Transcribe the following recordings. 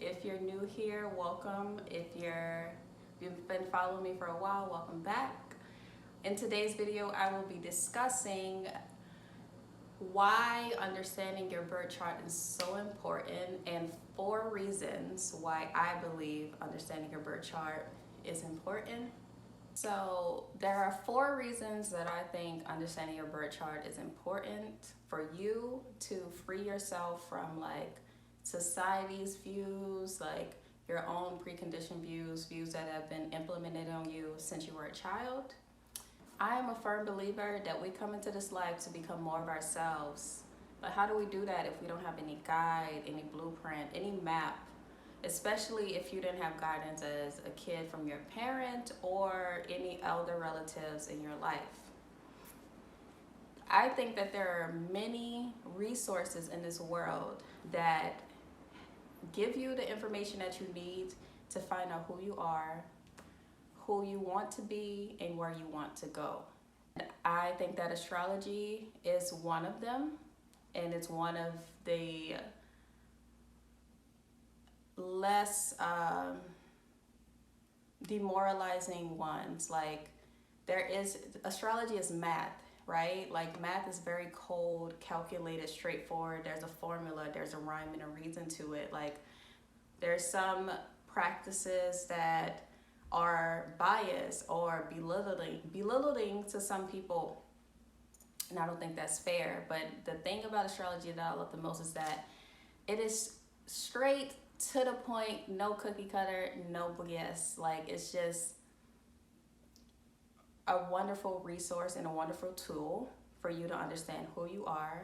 If you're new here, welcome. If you've been following me for a while, welcome back. In today's video, I will be discussing why understanding your birth chart is so important and 4 reasons why I believe understanding your birth chart is important. So there are 4 reasons that I think understanding your birth chart is important for you to free yourself from like society's views, like your own preconditioned views that have been implemented on you since you were a child. I am a firm believer that we come into this life to become more of ourselves. But how do we do that if we don't have any guide, any blueprint, any map? Especially if you didn't have guidance as a kid from your parent or any elder relatives in your life. I think that there are many resources in this world that give you the information that you need to find out who you are, who you want to be, and where you want to go. I think that astrology is one of them, and it's one of the less demoralizing ones. Like astrology is math, right? Like math is very cold, calculated, straightforward. There's a formula, there's a rhyme and a reason to it. Like there's some practices that are biased or belittling to some people, and I don't think that's fair. But the thing about astrology that I love the most is that it is straight to the point, no cookie cutter, no BS. Like it's just a wonderful resource and a wonderful tool for you to understand who you are,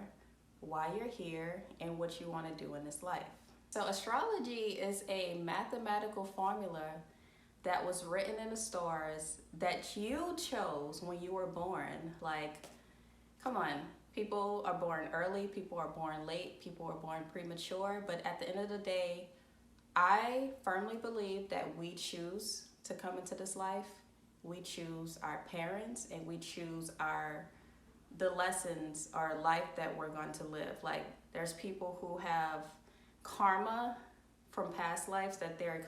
why you're here, and what you want to do in this life. So astrology is a mathematical formula that was written in the stars that you chose when you were born. Like, come on. People are born early, people are born late, people are born premature, but at the end of the day, I firmly believe that we choose to come into this life. We choose our parents, and we choose the lessons or life that we're going to live. Like there's people who have karma from past lives that they're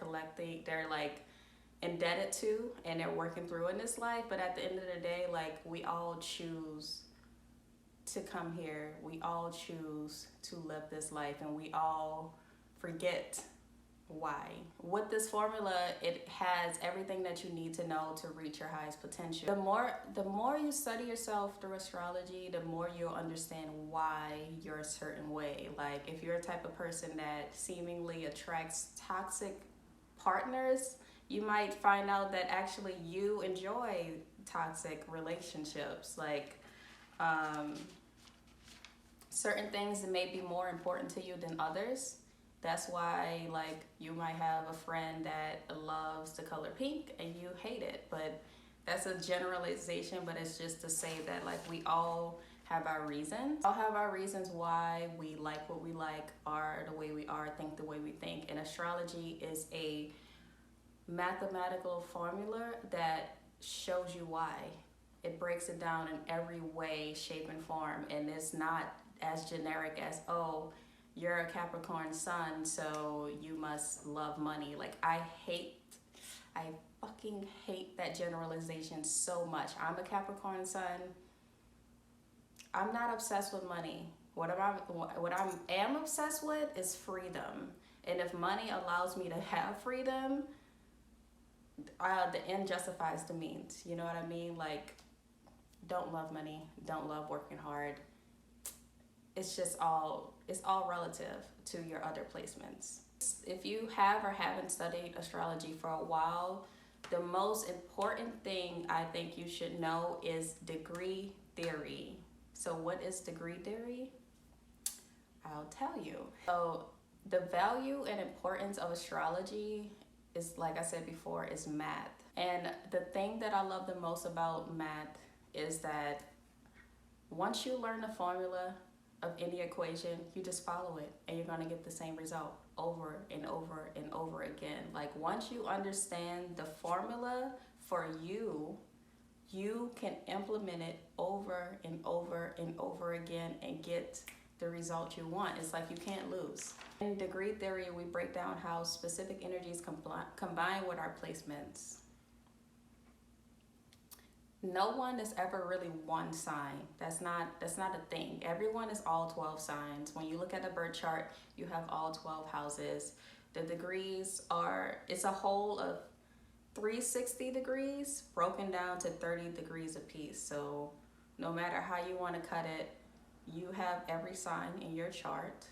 like indebted to, and they're working through in this life. But at the end of the day, like we all choose to come here. We all choose to live this life, and we all forget why. With this formula, it has everything that you need to know to reach your highest potential. The more you study yourself through astrology, the more you'll understand why you're a certain way. Like if you're a type of person that seemingly attracts toxic partners, you might find out that actually you enjoy toxic relationships. Like certain things that may be more important to you than others. That's why like you might have a friend that loves the color pink and you hate it. But that's a generalization, but it's just to say that like we all have our reasons. All have our reasons why we like what we like, are the way we are, think the way we think. And astrology is a mathematical formula that shows you why. It breaks it down in every way, shape, and form. And it's not as generic as, oh, you're a Capricorn sun, so you must love money. Like I fucking hate that generalization so much. I'm a Capricorn sun. I'm not obsessed with money. What I am obsessed with is freedom. And if money allows me to have freedom, the end justifies the means. You know what I mean? Like, don't love money. Don't love working hard. It's all relative to your other placements. If you have or haven't studied astrology for a while, the most important thing I think you should know is degree theory. So what is degree theory? I'll tell you. So the value and importance of astrology is, like I said before, is math. And the thing that I love the most about math is that once you learn the formula of any equation, you just follow it and you're going to get the same result over and over and over again. Like once you understand the formula for you, you can implement it over and over and over again and get the result you want. It's like you can't lose. In degree theory, we break down how specific energies combine with our placements. No one is ever really one sign. That's not a thing. Everyone is all 12 signs. When you look at the birth chart, you have all 12 houses. The degrees are, it's a whole of 360 degrees broken down to 30 degrees apiece. So no matter how you want to cut it, you have every sign in your chart.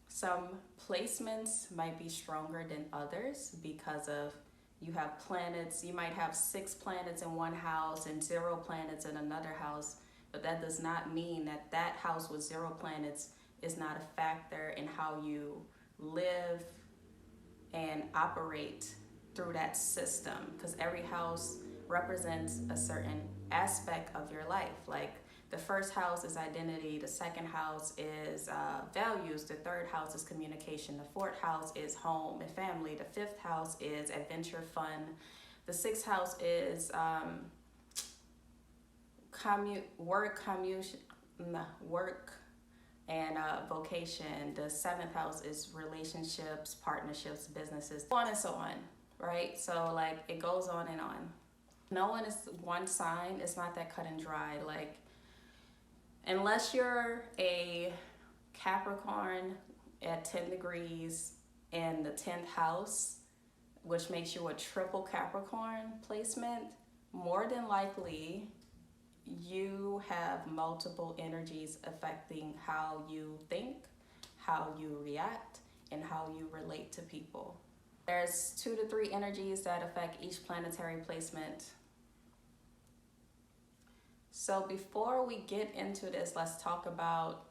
Some placements might be stronger than others because of you have planets. You might have 6 planets in one house and 0 planets in another house, but that does not mean that that house with 0 planets is not a factor in how you live and operate through that system, because every house represents a certain aspect of your life. Like the first house is identity, the second house is values, the third house is communication, the fourth house is home and family, the fifth house is adventure, fun, the sixth house is work and vocation, the seventh house is relationships, partnerships, businesses, so on and so on, right? So like it goes on and on. No one is one sign. It's not that cut and dry. Like, unless you're a Capricorn at 10 degrees in the 10th house, which makes you a triple Capricorn placement, more than likely you have multiple energies affecting how you think, how you react, and how you relate to people. There's 2 to 3 energies that affect each planetary placement. So before we get into this, let's talk about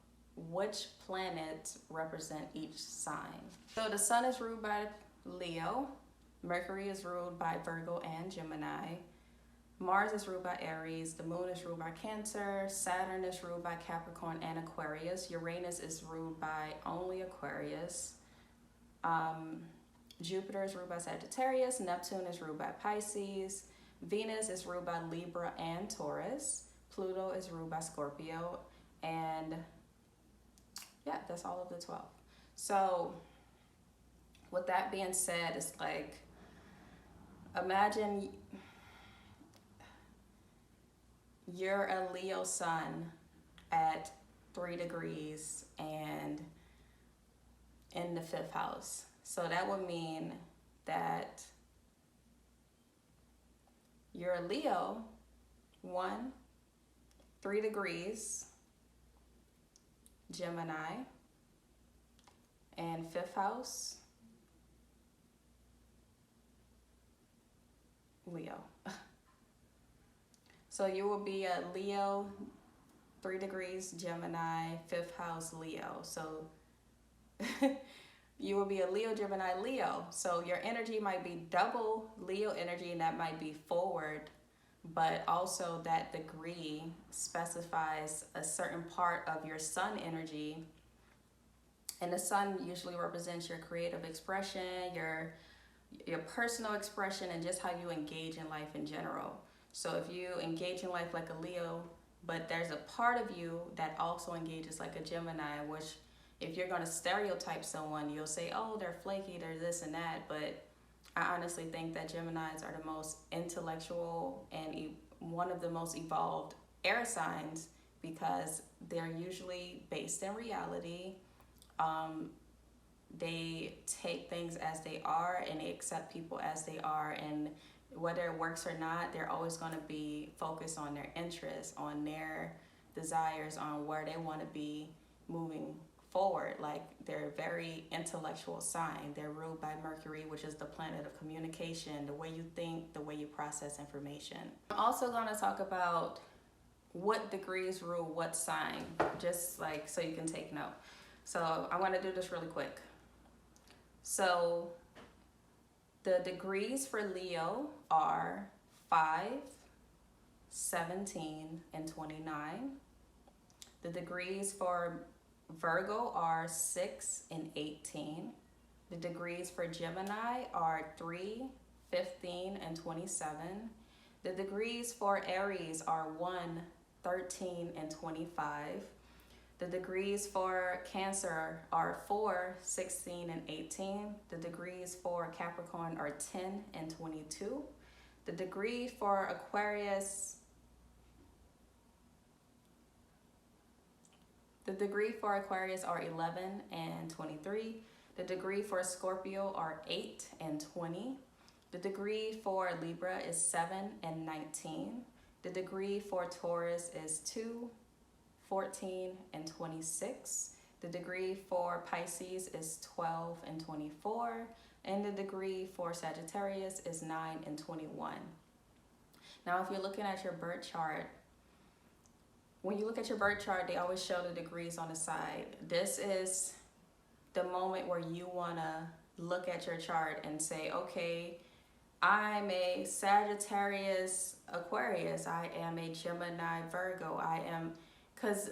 which planets represent each sign. So the sun is ruled by Leo, Mercury is ruled by Virgo and Gemini, Mars is ruled by Aries, the moon is ruled by Cancer, Saturn is ruled by Capricorn and Aquarius, Uranus is ruled by only Aquarius, Jupiter is ruled by Sagittarius, Neptune is ruled by Pisces, Venus is ruled by Libra and Taurus, Pluto is ruled by Scorpio, and yeah, that's all of the 12. So with that being said, it's like, imagine you're a Leo sun at 3 degrees and in the 5th house. So that would mean that you're a Leo, 3 degrees, Gemini, and 5th house, Leo. So you will be a Leo, 3 degrees, Gemini, 5th house, Leo. So you will be a Leo, Gemini, Leo. So your energy might be double Leo energy, and that might be forward, but also that degree specifies a certain part of your sun energy. And the sun usually represents your creative expression, your personal expression, and just how you engage in life in general. So if you engage in life like a Leo, but there's a part of you that also engages like a Gemini, which if you're going to stereotype someone, you'll say, oh, they're flaky, they're this and that. But I honestly think that Geminis are the most intellectual and one of the most evolved air signs, because they're usually based in reality. They take things as they are and they accept people as they are, and whether it works or not, they're always going to be focused on their interests, on their desires, on where they want to be moving forward. Like, they're a very intellectual sign. They're ruled by Mercury, which is the planet of communication, the way you think, the way you process information. I'm also going to talk about what degrees rule what sign, just like so you can take note. So I want to do this really quick. So the degrees for Leo are 5, 17, and 29. The degrees for Virgo are 6 and 18. The degrees for Gemini are 3, 15, and 27. The degrees for Aries are 1, 13, and 25. The degrees for Cancer are 4, 16, and 18. The degrees for Capricorn are 10 and 22. The degree for Aquarius, are 11 and 23. The degree for Scorpio are 8 and 20. The degree for Libra is 7 and 19. The degree for Taurus is 2, 14, and 26. The degree for Pisces is 12 and 24. And the degree for Sagittarius is 9 and 21. Now, if you're looking at your birth chart, when you look at your birth chart, they always show the degrees on the side. This is the moment where you want to look at your chart and say, okay, I'm a Sagittarius Aquarius. I am a Gemini Virgo. I am, because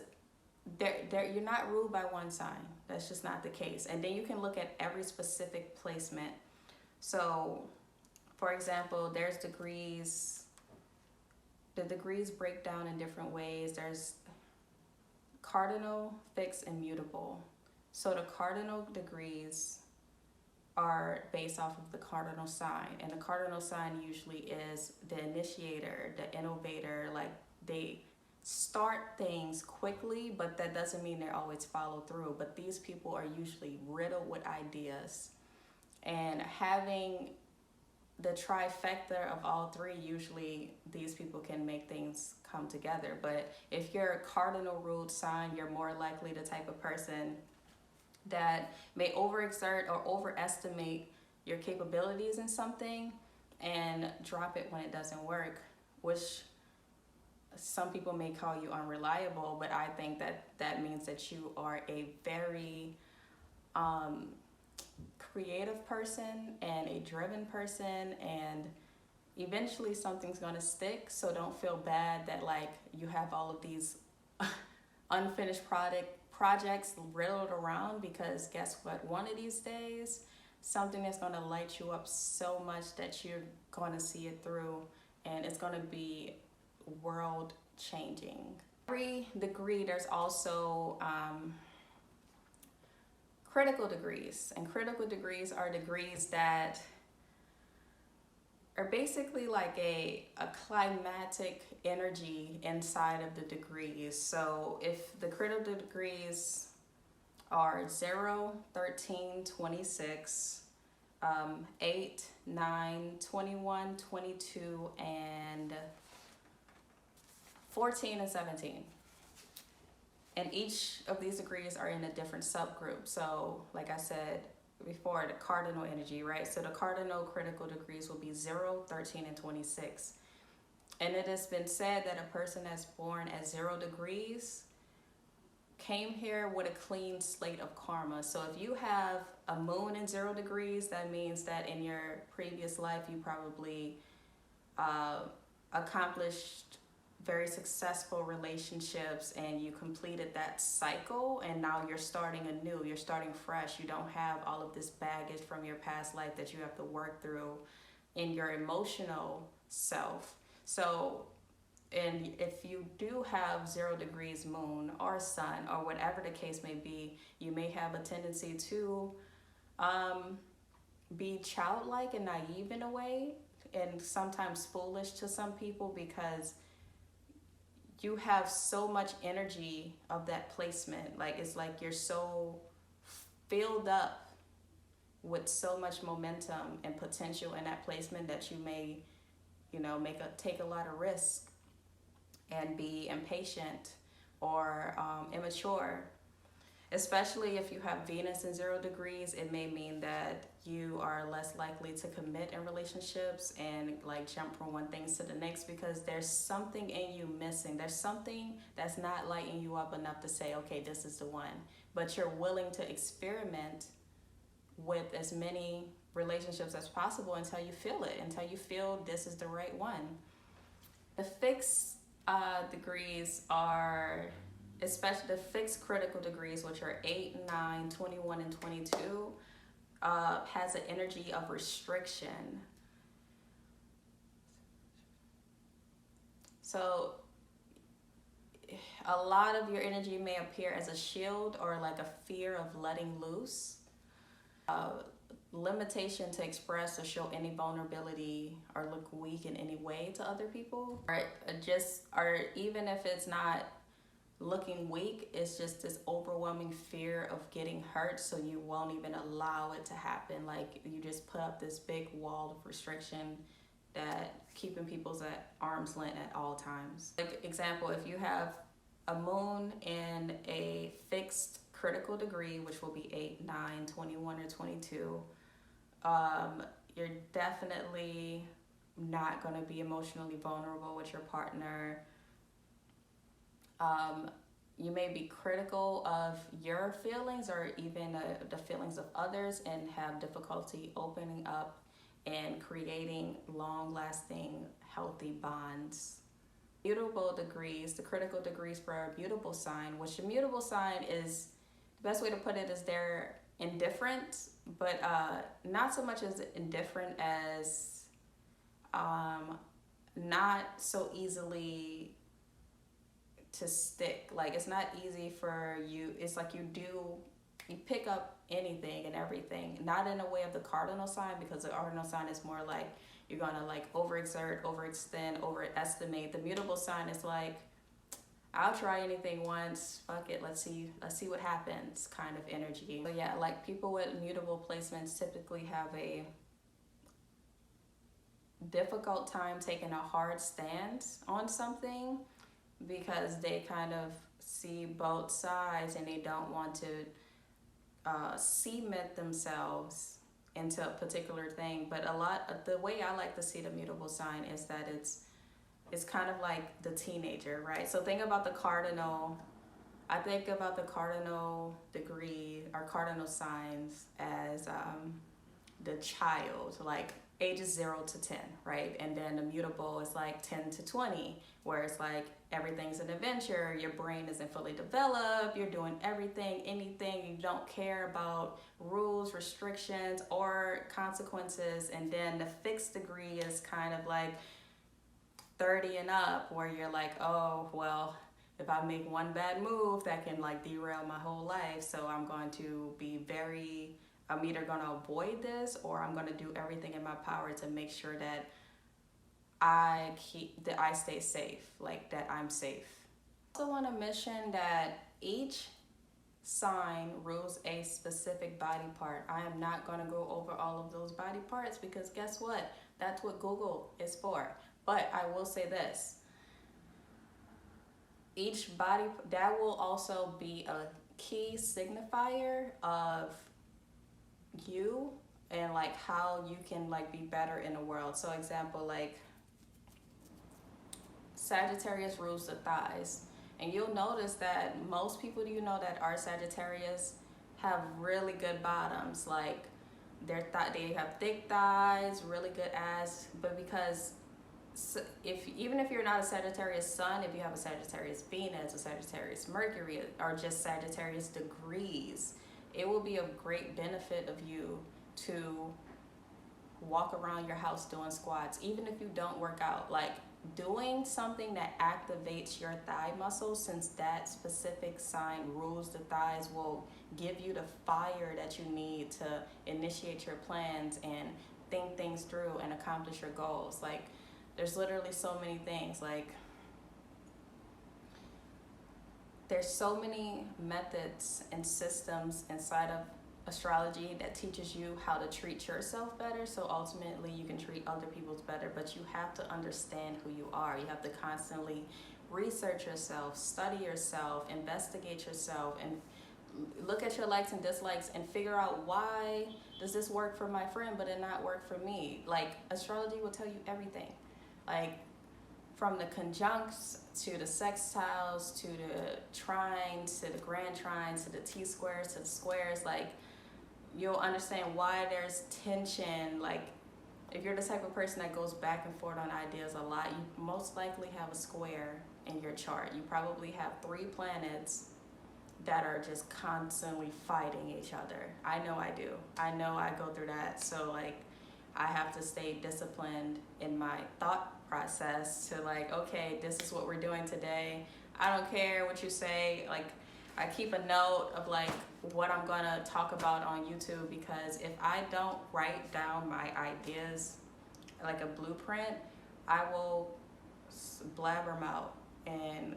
you're not ruled by one sign. That's just not the case. And then you can look at every specific placement. So, for example, there's degrees. The degrees break down in different ways. There's cardinal, fixed, and mutable. So the cardinal degrees are based off of the cardinal sign. And the cardinal sign usually is the initiator, the innovator. Like, they start things quickly, but that doesn't mean they always follow through. But these people are usually riddled with ideas. And having the trifecta of all three, usually these people can make things come together. But if you're a cardinal ruled sign, you're more likely the type of person that may overexert or overestimate your capabilities in something and drop it when it doesn't work, which some people may call you unreliable, but I think that means that you are a very creative person and a driven person, and eventually something's gonna stick. So don't feel bad that like you have all of these unfinished projects riddled around, because guess what? One of these days, something is gonna light you up so much that you're gonna see it through, and it's gonna be world changing. Every degree, there's also critical degrees, and critical degrees are degrees that are basically like a climatic energy inside of the degrees. So if the critical degrees are 0, 13, 26, 8, 9, 21, 22, and 14 and 17. And each of these degrees are in a different subgroup. So like I said before, the cardinal energy, right? So the cardinal critical degrees will be 0, 13, and 26. And it has been said that a person that's born at 0 degrees came here with a clean slate of karma. So if you have a moon in 0 degrees, that means that in your previous life, you probably accomplished very successful relationships and you completed that cycle, and now you're starting anew, you're starting fresh. You don't have all of this baggage from your past life that you have to work through in your emotional self. So, and if you do have 0 degrees moon or sun or whatever the case may be, you may have a tendency to be childlike and naive in a way, and sometimes foolish to some people, because you have so much energy of that placement. Like, it's like you're so filled up with so much momentum and potential in that placement that you may, you know, take a lot of risk and be impatient or immature. Especially if you have Venus in 0 degrees, it may mean that you are less likely to commit in relationships and like jump from one thing to the next, because there's something in you missing. There's something that's not lighting you up enough to say, okay, this is the one. But you're willing to experiment with as many relationships as possible until you feel it, until you feel this is the right one. The fixed degrees are, especially the fixed critical degrees, which are 8, 9, 21, and 22, has an energy of restriction. So a lot of your energy may appear as a shield or like a fear of letting loose. Limitation to express or show any vulnerability or look weak in any way to other people. Or even if it's not looking weak, it's just this overwhelming fear of getting hurt, so you won't even allow it to happen. Like you just put up this big wall of restriction that keeping people's at arm's length at all times. Like example, if you have a moon in a fixed critical degree, which will be 8, 9, 21, or 22, you're definitely not going to be emotionally vulnerable with your partner. You may be critical of your feelings or even the feelings of others, and have difficulty opening up and creating long-lasting, healthy bonds. Mutable degrees, the critical degrees for a mutable sign, which a mutable sign is, the best way to put it is they're indifferent, but not so much as indifferent as not so easily to stick. Like it's not easy for you. It's like you pick up anything and everything, not in a way of the cardinal sign, because the cardinal sign is more like you're gonna like overexert, overextend, overestimate. The mutable sign is like, I'll try anything once, fuck it, let's see what happens kind of energy. So yeah, like people with mutable placements typically have a difficult time taking a hard stance on something, because they kind of see both sides and they don't want to cement themselves into a particular thing. But the way I like to see the mutable sign is that it's kind of like the teenager, right? So think about the cardinal. I think about the cardinal degree or cardinal signs as the child, like ages 0 to 10, right? And then the mutable is like 10 to 20, where it's like everything's an adventure, your brain isn't fully developed, you're doing everything, anything, you don't care about rules, restrictions, or consequences. And then the fixed degree is kind of like 30 and up, where you're like, oh, well, if I make one bad move, that can like derail my whole life. So I'm either gonna avoid this, or I'm gonna do everything in my power to make sure that I stay safe, like that I'm safe. I also want to mention that each sign rules a specific body part. I am not going to go over all of those body parts, because guess what? That's what Google is for. But I will say this. Each body, that will also be a key signifier of you and like how you can like be better in the world. So example, like Sagittarius rules the thighs, and you'll notice that most people that are Sagittarius have really good bottoms. Like they have thick thighs, really good ass. But because even if you're not a Sagittarius sun, if you have a Sagittarius Venus, a Sagittarius Mercury, or just Sagittarius degrees, it will be of great benefit of you to walk around your house doing squats, even if you don't work out. Like doing something that activates your thigh muscles, since that specific sign rules the thighs, will give you the fire that you need to initiate your plans and think things through and accomplish your goals. Like there's literally so many things. Like there's so many methods and systems inside of astrology that teaches you how to treat yourself better, so ultimately you can treat other people better. But you have to understand who you are. You have to constantly research yourself, study yourself, investigate yourself, and look at your likes and dislikes and figure out, why does this work for my friend but it not work for me? Like astrology will tell you everything, like from the conjuncts to the sextiles to the trines to the grand trines to the T-squares to the squares. Like you'll understand why there's tension. Like if you're the type of person that goes back and forth on ideas a lot, you most likely have a square in your chart. You probably have 3 planets that are just constantly fighting each other. I know I do. I know I go through that. So like I have to stay disciplined in my thought process to like, okay, this is what we're doing today. I don't care what you say. Like, I keep a note of like what I'm gonna talk about on YouTube, because if I don't write down my ideas like a blueprint, I will blabber them out and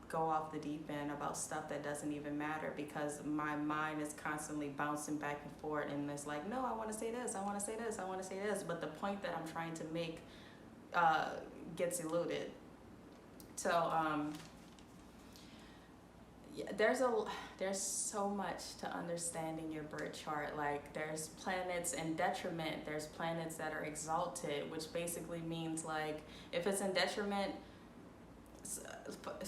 go off the deep end about stuff that doesn't even matter, because my mind is constantly bouncing back and forth, and it's like, no, I want to say this, I want to say this, I want to say this, but the point that I'm trying to make gets eluded. So yeah, there's so much to understanding your birth chart. Like, there's planets in detriment, there's planets that are exalted, which basically means, like, if it's in detriment,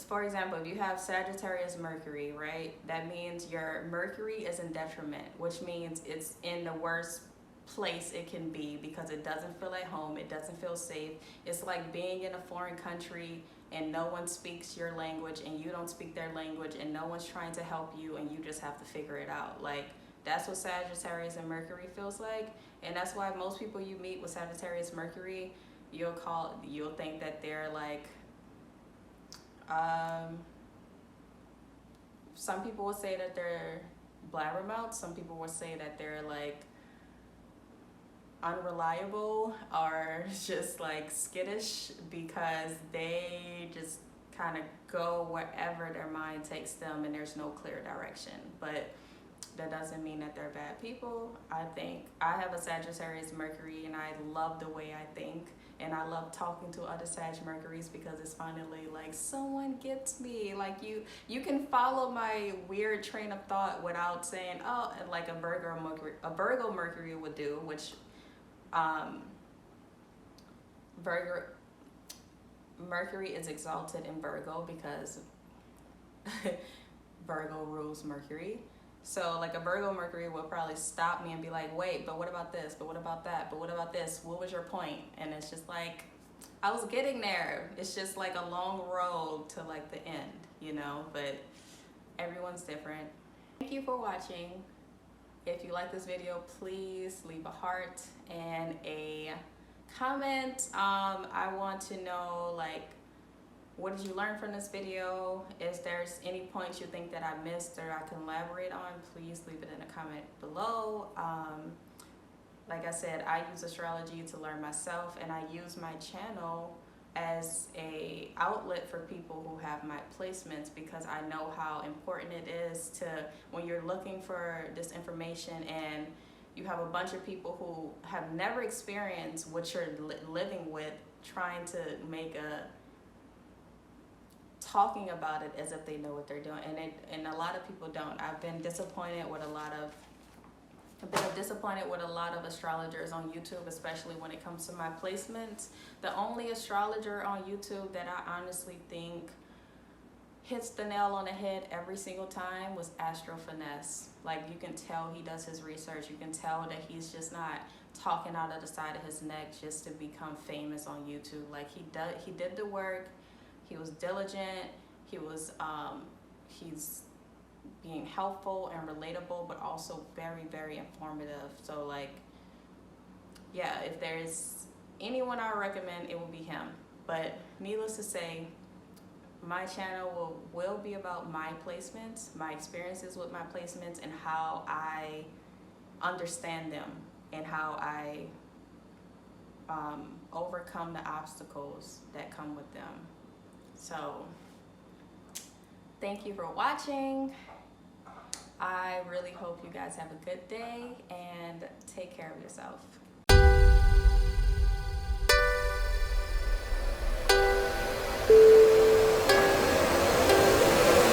for example, if you have Sagittarius Mercury, right, that means your Mercury is in detriment, which means it's in the worst place it can be, because it doesn't feel at home, it doesn't feel safe. It's like being in a foreign country and no one speaks your language and you don't speak their language, and no one's trying to help you, and you just have to figure it out. Like, that's what Sagittarius and Mercury feels like. And that's why most people you meet with Sagittarius Mercury, you'll think that they're like, some people will say that they're blabbermouths, some people will say that they're like unreliable or just like skittish, because they just kind of go wherever their mind takes them and there's no clear direction. But that doesn't mean that they're bad people. I think I have a Sagittarius Mercury and I love the way I think, and I love talking to other Sag Mercuries, because it's finally like someone gets me. Like, you can follow my weird train of thought without saying, oh, like a Virgo Mercury would do, which Mercury is exalted in Virgo because Virgo rules Mercury. So like a Virgo Mercury will probably stop me and be like, wait, but what about this? But what about that? But what about this? What was your point? And it's just like, I was getting there. It's just like a long road to like the end, you know, but everyone's different. Thank you for watching. If you like this video, please leave a heart and a comment. I want to know, like, what did you learn from this video? If there's any points you think that I missed or I can elaborate on, please leave it in a comment below. Like I said, I use astrology to learn myself, and I use my channel as a outlet for people who have my placements, because I know how important it is to, when you're looking for this information and you have a bunch of people who have never experienced what you're living with, trying to make talking about it as if they know what they're doing, and a lot of people don't. I've been disappointed with a lot of astrologers on YouTube, especially when it comes to my placements. The only astrologer on YouTube that I honestly think hits the nail on the head every single time was Astro Finesse. Like, you can tell he does his research. You can tell that he's just not talking out of the side of his neck just to become famous on YouTube. Like, he did the work. He was diligent. He's being helpful and relatable, but also very, very informative. So, like, yeah, if there's anyone I recommend, it will be him. But needless to say, my channel will be about my placements, my experiences with my placements, and how I understand them, and how I overcome the obstacles that come with them. So thank you for watching. I really hope you guys have a good day and take care of yourself.